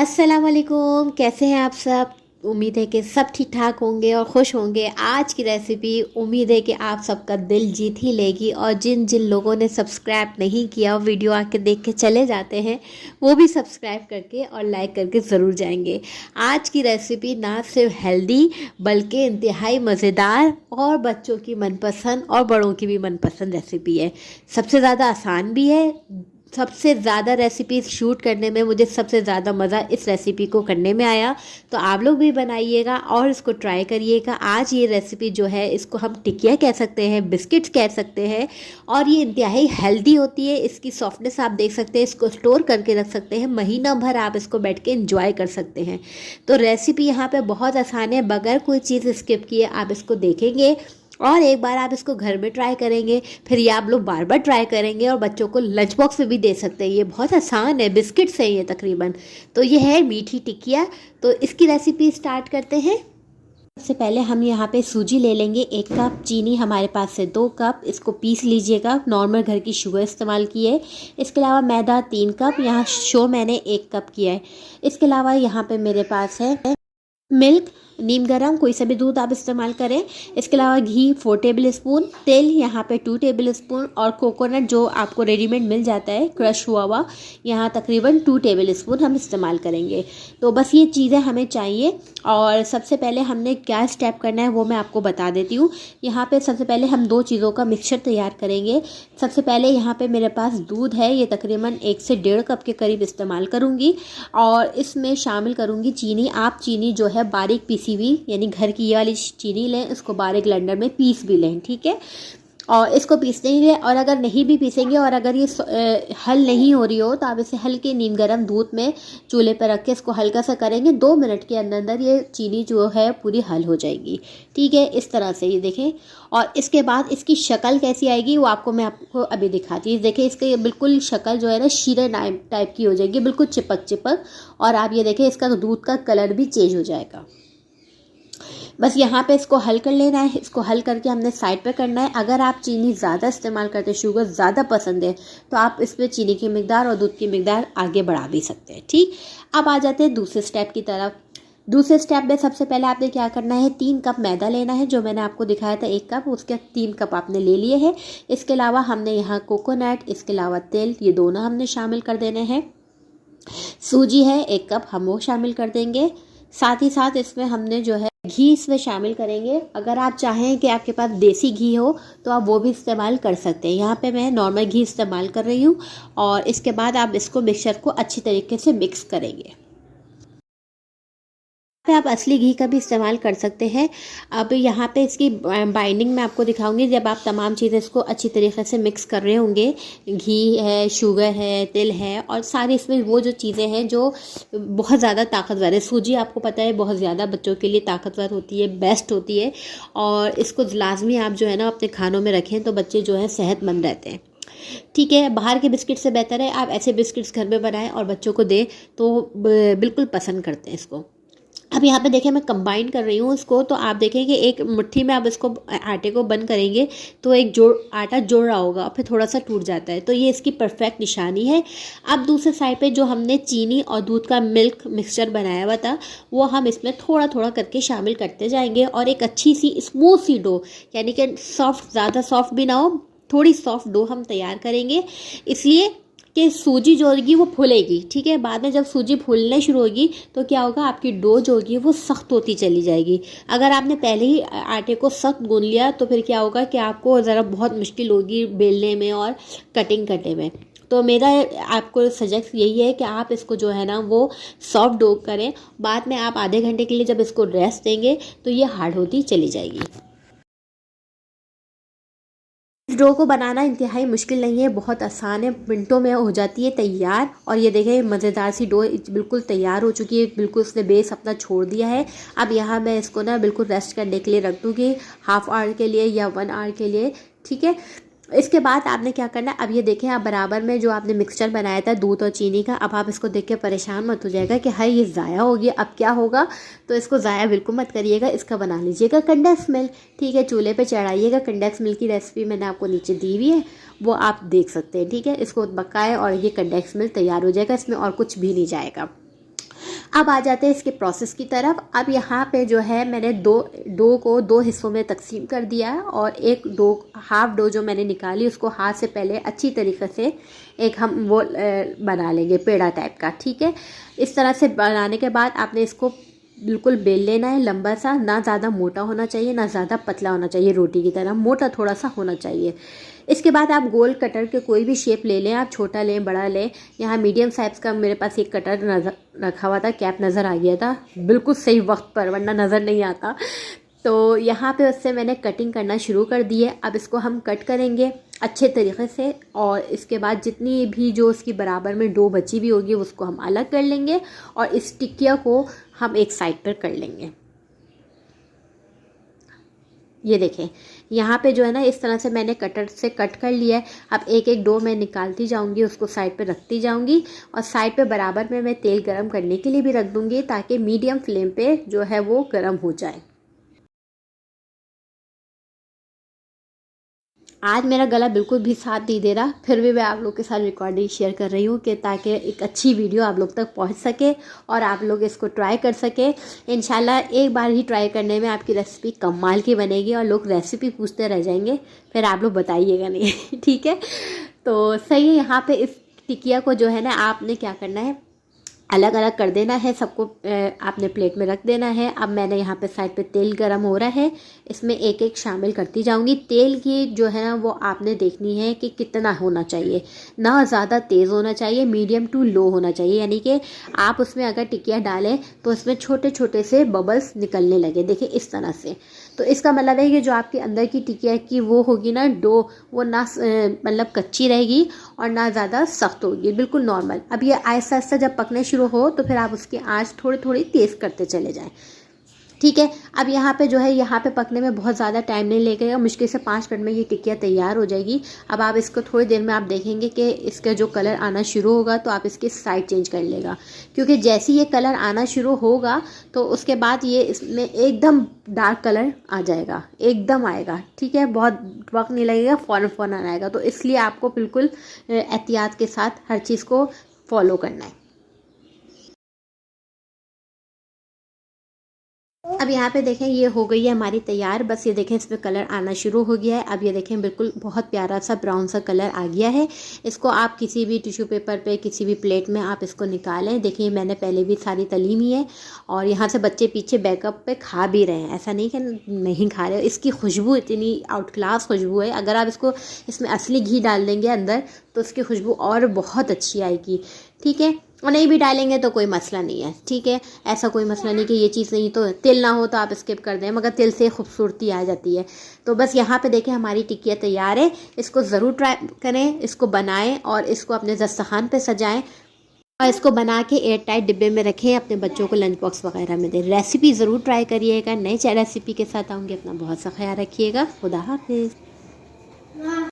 अस्सलाम वालेकुम। कैसे हैं आप सब? उम्मीद है कि सब ठीक ठाक होंगे और खुश होंगे। आज की रेसिपी उम्मीद है कि आप सबका दिल जीत ही लेगी, और जिन जिन लोगों ने सब्सक्राइब नहीं किया और वीडियो आके देख के चले जाते हैं, वो भी सब्सक्राइब करके और लाइक करके ज़रूर जाएंगे। आज की रेसिपी ना सिर्फ हेल्दी बल्कि इंतहाई मज़ेदार और बच्चों की मनपसंद और बड़ों की भी मनपसंद रेसिपी है। सबसे ज़्यादा आसान भी है। सबसे ज़्यादा रेसिपी शूट करने में मुझे सबसे ज़्यादा मज़ा इस रेसिपी को करने में आया। तो आप लोग भी बनाइएगा और इसको ट्राई करिएगा। आज ये रेसिपी जो है, इसको हम टिकिया कह सकते हैं, बिस्किट्स कह सकते हैं, और ये इंतहाई हेल्दी होती है। इसकी सॉफ्टनेस आप देख सकते हैं। इसको स्टोर करके रख सकते हैं, महीना भर आप इसको बैठ के इंजॉय कर सकते हैं। तो रेसिपी यहाँ पे बहुत आसान है। बगैर कोई चीज़ स्किप किए आप इसको देखेंगे और एक बार आप इसको घर में ट्राई करेंगे, फिर ये आप लोग बार बार ट्राई करेंगे और बच्चों को लंच बॉक्स में भी दे सकते हैं। ये बहुत आसान है, बिस्किट्स हैं ये तकरीबन। तो ये है मीठी टिकिया। तो इसकी रेसिपी स्टार्ट करते हैं। सबसे पहले हम यहाँ पे सूजी ले लेंगे 1 कप, चीनी हमारे पास है 2 कप, इसको पीस लीजिएगा। नॉर्मल घर की शुगर इस्तेमाल की है। इसके अलावा मैदा 3 कप, यहाँ शो मैंने 1 कप किया है। इसके अलावा यहाँ पे मेरे पास है मिल्क, नीम गरम, कोई सा भी दूध आप इस्तेमाल करें। इसके अलावा घी 4 टेबल स्पून, तेल यहाँ पे 2 टेबल स्पून, और कोकोनट जो आपको रेडीमेड मिल जाता है क्रश हुआ हुआ, यहाँ तकरीबन 2 टेबल स्पून हम इस्तेमाल करेंगे। तो बस ये चीज़ें हमें चाहिए। और सबसे पहले हमने क्या स्टेप करना है वो मैं आपको बता देती हूँ। यहाँ पे सबसे पहले हम 2 चीज़ों का मिक्सचर तैयार करेंगे। सबसे पहले यहाँ पे मेरे पास दूध है, ये तकरीबन 1 से 1.5 कप के करीब इस्तेमाल करूँगी, और इसमें शामिल करूँगी चीनी। आप चीनी जो है बारीक पीसी हुई, यानी घर की ये वाली चीनी लें, इसको बारीक ब्लेंडर में पीस भी लें, ठीक है। और इसको पीसने ही है। और अगर नहीं भी पीसेंगे और अगर ये हल नहीं हो रही हो, तो आप इसे हल्के नीम गर्म दूध में चूल्हे पर रख के इसको हल्का सा करेंगे, 2 मिनट के अंदर अंदर ये चीनी जो है पूरी हल हो जाएगी, ठीक है। इस तरह से ये देखें। और इसके बाद इसकी शक्ल कैसी आएगी वो मैं आपको अभी दिखाती हूँ। देखिए इसकी बिल्कुल शक्ल जो है ना शीरे टाइप की हो जाएगी, बिल्कुल चिपक चिपक। और आप ये देखें इसका दूध का कलर भी चेंज हो जाएगा। बस यहाँ पे इसको हल कर लेना है। इसको हल करके हमने साइड पे करना है। अगर आप चीनी ज़्यादा इस्तेमाल करते हैं, शुगर ज़्यादा पसंद है, तो आप इसमें चीनी की मिकदार और दूध की मिकदार आगे बढ़ा भी सकते हैं, ठीक। अब आ जाते हैं दूसरे स्टेप की तरफ। दूसरे स्टेप में सबसे पहले आपने क्या करना है, 3 कप मैदा लेना है, जो मैंने आपको दिखाया था 1 कप, उसके 3 कप आपने ले लिए हैं। इसके अलावा हमने यहाँ कोकोनट, इसके अलावा तेल, ये दोनों हमने शामिल कर देने हैं। सूजी है 1 कप, हम वो शामिल कर देंगे। साथ ही साथ इसमें हमने जो है घी इसमें शामिल करेंगे। अगर आप चाहें कि आपके पास देसी घी हो तो आप वो भी इस्तेमाल कर सकते हैं। यहाँ पे मैं नॉर्मल घी इस्तेमाल कर रही हूँ। और इसके बाद आप इसको मिक्सचर को अच्छी तरीके से मिक्स करेंगे। पे आप असली घी का भी इस्तेमाल कर सकते हैं। अब यहाँ पे इसकी बाइंडिंग मैं आपको दिखाऊंगी। जब आप तमाम चीज़ें इसको अच्छी तरीके से मिक्स कर रहे होंगे, घी है, शुगर है, तिल है, और सारी इसमें वो जो चीज़ें हैं जो बहुत ज़्यादा ताकतवर है। सूजी आपको पता है बहुत ज़्यादा बच्चों के लिए ताकतवर होती है, बेस्ट होती है, और इसको लाजमी आप जो है ना अपने खानों में रखें तो बच्चे जो है सेहतमंद रहते हैं, ठीक है। बाहर के बिस्किट से बेहतर है आप ऐसे बिस्किट्स घर में बनाएं और बच्चों को दें तो बिल्कुल पसंद करते हैं इसको। अब यहाँ पे देखें मैं कंबाइन कर रही हूँ इसको। तो आप देखें कि एक मुट्ठी में आप इसको आटे को बंद करेंगे तो एक आटा जुड़ रहा होगा, फिर थोड़ा सा टूट जाता है, तो ये इसकी परफेक्ट निशानी है। अब दूसरे साइड पे जो हमने चीनी और दूध का मिल्क मिक्सचर बनाया हुआ था, वो हम इसमें थोड़ा थोड़ा करके शामिल करते जाएंगे, और एक अच्छी सी स्मूथ सी डो, यानी कि सॉफ्ट, ज़्यादा सॉफ्ट भी ना हो, थोड़ी सॉफ्ट डो हम तैयार करेंगे। इसलिए कि सूजी जो होगी वो फूलेगी, ठीक है। बाद में जब सूजी फूलने शुरू होगी तो क्या होगा, आपकी डो जो होगी वो सख्त होती चली जाएगी। अगर आपने पहले ही आटे को सख्त गूंद लिया तो फिर क्या होगा कि आपको ज़रा बहुत मुश्किल होगी बेलने में और कटिंग करने में। तो मेरा आपको सजेस्ट यही है कि आप इसको जो है ना वो सॉफ्ट डो करें। बाद में आप आधे घंटे के लिए जब इसको रेस्ट देंगे तो ये हार्ड होती चली जाएगी। इस डो को बनाना इंतहाई मुश्किल नहीं है, बहुत आसान है, मिनटों में हो जाती है तैयार। और ये देखें मज़ेदार सी डो बिल्कुल तैयार हो चुकी है, बिल्कुल उसने बेस अपना छोड़ दिया है। अब यहाँ मैं इसको ना बिल्कुल रेस्ट करने के लिए रख दूँगी, हाफ आवर के लिए या 1 आवर के लिए, ठीक है। इसके बाद आपने क्या करना है, अब ये देखें आप बराबर में जो आपने मिक्सचर बनाया था दूध और चीनी का, अब आप इसको देख के परेशान मत हो जाएगा कि हाय ये ज़ाया हो गया, अब क्या होगा। तो इसको ज़ाया बिल्कुल मत करिएगा, इसका बना लीजिएगा कंडेंस मिल्क, ठीक है। चूल्हे पे चढ़ाइएगा। कंडेंस मिल्क की रेसिपी मैंने आपको नीचे दी हुई है, वो आप देख सकते हैं, ठीक है। इसको पकाएं और ये कंडेंस मिल्क तैयार हो जाएगा, इसमें और कुछ भी नहीं जाएगा। अब आ जाते हैं इसके प्रोसेस की तरफ। अब यहाँ पे जो है मैंने डो को 2 हिस्सों में तकसीम कर दिया है और एक हाफ डो जो मैंने निकाली उसको हाथ से पहले अच्छी तरीके से एक हम वो बना लेंगे पेड़ा टाइप का। ठीक है, इस तरह से बनाने के बाद आपने इसको बिल्कुल बेल लेना है लंबा सा, ना ज़्यादा मोटा होना चाहिए ना ज़्यादा पतला होना चाहिए, रोटी की तरह मोटा थोड़ा सा होना चाहिए। इसके बाद आप गोल कटर के कोई भी शेप ले लें, आप छोटा लें बड़ा लें। यहाँ मीडियम साइज़ का मेरे पास एक कटर नज़र रखा हुआ था, कैप नज़र आ गया था बिल्कुल सही वक्त पर, वरना नज़र नहीं आता। तो यहाँ पे उससे मैंने कटिंग करना शुरू कर दी है। अब इसको हम कट करेंगे अच्छे तरीके से और इसके बाद जितनी भी जो उसकी बराबर में डो बची हुई होगी उसको हम अलग कर लेंगे और इस टिकिया को हम एक साइड पर कर लेंगे। ये देखें यहाँ पे जो है ना इस तरह से मैंने कटर से कट कर लिया है। अब एक एक डो मैं निकालती जाऊंगी, उसको साइड पे रखती जाऊंगी और साइड पे बराबर में मैं तेल गरम करने के लिए भी रख दूंगी ताकि मीडियम फ्लेम पे जो है वो गरम हो जाए। आज मेरा गला बिल्कुल भी साथ नहीं दे रहा, फिर भी मैं आप लोग के साथ रिकॉर्डिंग शेयर कर रही हूँ कि ताकि एक अच्छी वीडियो आप लोग तक पहुँच सके और आप लोग इसको ट्राई कर सके। इंशाल्लाह एक बार ही ट्राई करने में आपकी रेसिपी कमाल की बनेगी और लोग रेसिपी पूछते रह जाएंगे, फिर आप लोग बताइएगा नहीं। ठीक है, तो सही है। यहाँ पे इस टिकिया को जो है ना आपने क्या करना है, अलग अलग कर देना है सबको, आपने प्लेट में रख देना है। अब मैंने यहाँ पे साइड पे तेल गरम हो रहा है, इसमें एक एक शामिल करती जाऊँगी। तेल की जो है ना वो आपने देखनी है कि कितना होना चाहिए, ना ज़्यादा तेज़ होना चाहिए, मीडियम टू लो होना चाहिए। यानी कि आप उसमें अगर टिकिया डालें तो इसमें छोटे छोटे से बबल्स निकलने लगे, देखिए इस तरह से। तो इसका मतलब है कि जो आपके अंदर की टिकिया की वो होगी ना डो, वो ना मतलब कच्ची रहेगी और ना ज़्यादा सख्त होगी, बिल्कुल नॉर्मल। अब ये आहिस्ता आहिस्ता जब पकने शुरू हो तो फिर आप उसकी आंच थोड़ी थोड़ी तेज़ करते चले जाएं। ठीक है, अब यहाँ पे जो है यहाँ पे पकने में बहुत ज़्यादा टाइम नहीं लगेगा, मुश्किल से 5 मिनट में ये टिकिया तैयार हो जाएगी। अब आप इसको थोड़ी देर में आप देखेंगे कि इसका जो कलर आना शुरू होगा तो आप इसकी साइड चेंज कर लेगा, क्योंकि जैसे ये कलर आना शुरू होगा तो उसके बाद ये इसमें एकदम डार्क कलर आ जाएगा, एकदम आएगा। ठीक है, बहुत वक्त नहीं लगेगा, फ़ौरन आएगा। तो इसलिए आपको बिल्कुल एहतियात के साथ हर चीज़ को फॉलो करना है। अब यहाँ पे देखें ये हो गई है हमारी तैयार, बस ये देखें इसमें कलर आना शुरू हो गया है। अब ये देखें बिल्कुल बहुत प्यारा सा ब्राउन सा कलर आ गया है। इसको आप किसी भी टिश्यू पेपर पे किसी भी प्लेट में आप इसको निकालें। देखिए मैंने पहले भी सारी तली हुई है और यहाँ से बच्चे पीछे बैकअप पे खा भी रहे हैं, ऐसा नहीं कि नहीं खा रहे। इसकी खुशबू इतनी आउट क्लास खुशबू है, अगर आप इसको इसमें असली घी डाल देंगे अंदर तो इसकी खुशबू और बहुत अच्छी आएगी। ठीक है, और नहीं भी डालेंगे तो कोई मसला नहीं है। ठीक है, ऐसा कोई मसला नहीं कि ये चीज़ नहीं, तो तिल ना हो तो आप स्किप कर दें, मगर तिल से खूबसूरती आ जाती है। तो बस यहाँ पे देखें हमारी टिकिया तैयार है। इसको ज़रूर ट्राई करें, इसको बनाएं और इसको अपने दस्तरखान पे सजाएं और इसको बना के एयर टाइट डिब्बे में रखें, अपने बच्चों को लंच बॉक्स वगैरह में दें। रेसिपी ज़रूर ट्राई करिएगा। नई रेसिपी के साथ आऊँगी, अपना बहुत सा ख्याल रखिएगा। खुदा हाफिज़।